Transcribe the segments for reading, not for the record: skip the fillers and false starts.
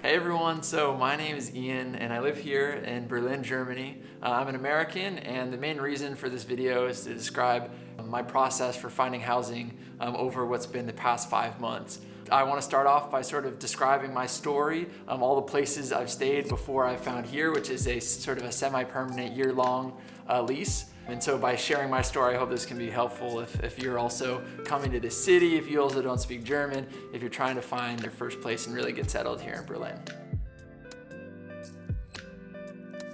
Hey everyone, so my name is Ian and I live here in Berlin, Germany. I'm an American, and the main reason for this video is to describe my process for finding housing over what's been the past 5 months. I want to start off by sort of describing my story, all the places I've stayed before I found here, which is a sort of a semi-permanent year-long lease. And so by sharing my story, I hope this can be helpful if you're also coming to the city, if you also don't speak German, if you're trying to find your first place and really get settled here in Berlin.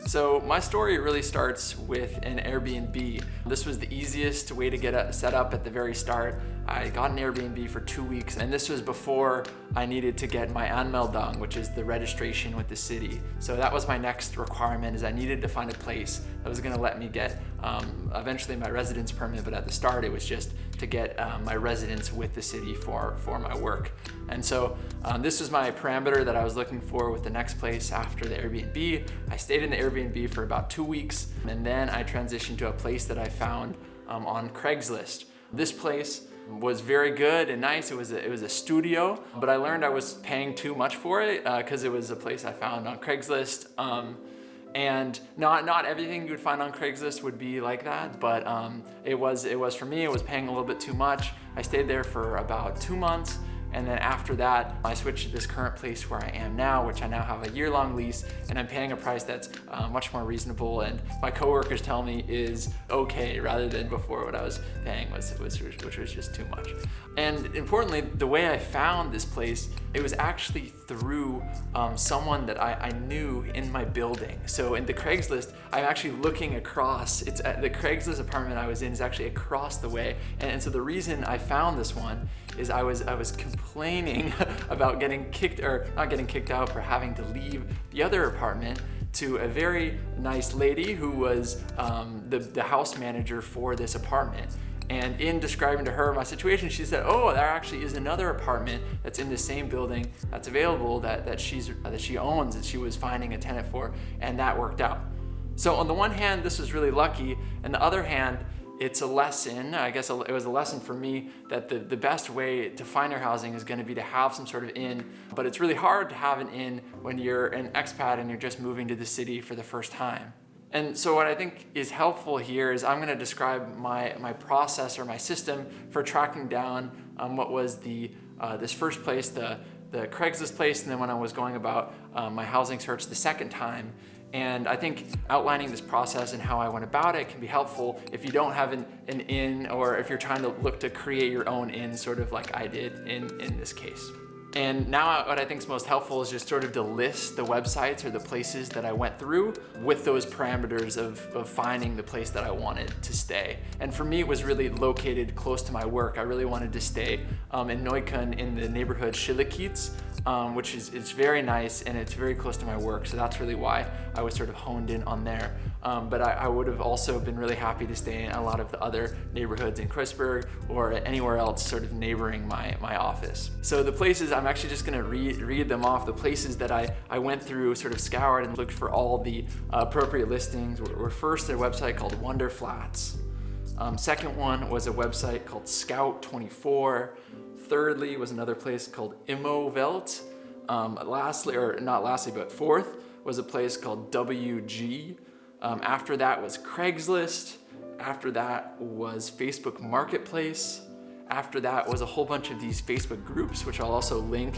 So my story really starts with an Airbnb. This was the easiest way to get set up at the very start. I got an Airbnb for 2 weeks, and this was before I needed to get my Anmeldung, which is the registration with the city. So that was my next requirement, is I needed to find a place that was gonna let me get eventually my residence permit, but at the start it was just to get my residence with the city for my work. And so this was my parameter that I was looking for with the next place after the Airbnb. I stayed in the Airbnb for about 2 weeks, and then I transitioned to a place that I found on Craigslist. This place was very good and nice. It was a studio, but I learned I was paying too much for it because it was a place I found on Craigslist. And not everything you would find on Craigslist would be like that, but it was for me. It was paying a little bit too much. I stayed there for about 2 months. And then after that, I switched to this current place where I am now, which I now have a year-long lease, and I'm paying a price that's much more reasonable, and my coworkers tell me is okay, rather than before what I was paying which was just too much. And importantly, the way I found this place, it was actually through someone that I knew in my building. So in the Craigslist, I'm actually looking across. It's the Craigslist apartment I was in is actually across the way, and so the reason I found this one is I was complaining about not getting kicked out, for having to leave the other apartment to a very nice lady who was the house manager for this apartment. And in describing to her my situation, she said, "Oh, there actually is another apartment that's in the same building that's available that she owns, and she was finding a tenant for," and that worked out. So on the one hand, this was really lucky, and the other hand, it's a lesson. I guess it was a lesson for me that the best way to find your housing is going to be to have some sort of inn, but it's really hard to have an inn when you're an expat and you're just moving to the city for the first time. And so what I think is helpful here is I'm going to describe my process or my system for tracking down what was this first place, the Craigslist place, and then when I was going about my housing search the second time. And I think outlining this process and how I went about it can be helpful if you don't have an inn, or if you're trying to look to create your own inn, sort of like I did in this case. And now what I think is most helpful is just sort of to list the websites or the places that I went through with those parameters of finding the place that I wanted to stay. And for me, it was really located close to my work. I really wanted to stay in Neukölln in the neighborhood Schillerkiez, which is very nice, and it's very close to my work. So that's really why I was sort of honed in on there. But I would have also been really happy to stay in a lot of the other neighborhoods in Kreuzberg or anywhere else sort of neighboring my office. So the places, I'm actually just gonna read them off. The places that I went through, sort of scoured and looked for all the appropriate listings were first a website called Wonderflats. Second one was a website called Scout24. Thirdly was another place called Immowelt. Fourth was a place called WG. After that was Craigslist. After that was Facebook Marketplace. After that was a whole bunch of these Facebook groups, which I'll also link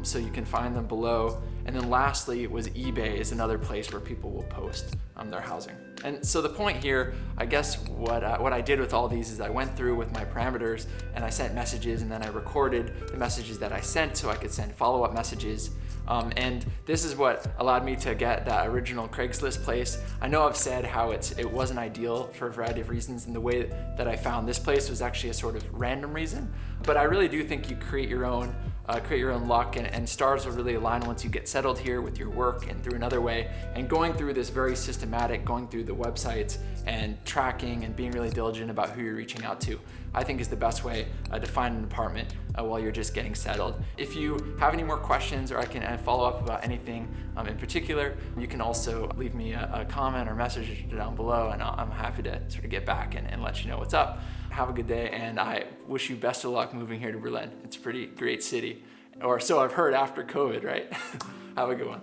so you can find them below. And then lastly was eBay, is another place where people will post their housing. And so the point here, I guess what I did with all these is I went through with my parameters and I sent messages, and then I recorded the messages that I sent so I could send follow-up messages. And this is what allowed me to get that original Craigslist place. I know I've said how it wasn't ideal for a variety of reasons, and the way that I found this place was actually a sort of random reason. But I really do think you create your own luck, and stars will really align once you get settled here with your work and through another way. And going through this very systematic, going through the websites and tracking and being really diligent about who you're reaching out to, I think is the best way to find an apartment while you're just getting settled. If you have any more questions, or I can follow up about anything in particular, you can also leave me a comment or message down below, and I'm happy to sort of get back and let you know what's up. Have a good day, and I wish you best of luck moving here to Berlin. It's a pretty great city, or so I've heard after COVID, right? Have a good one.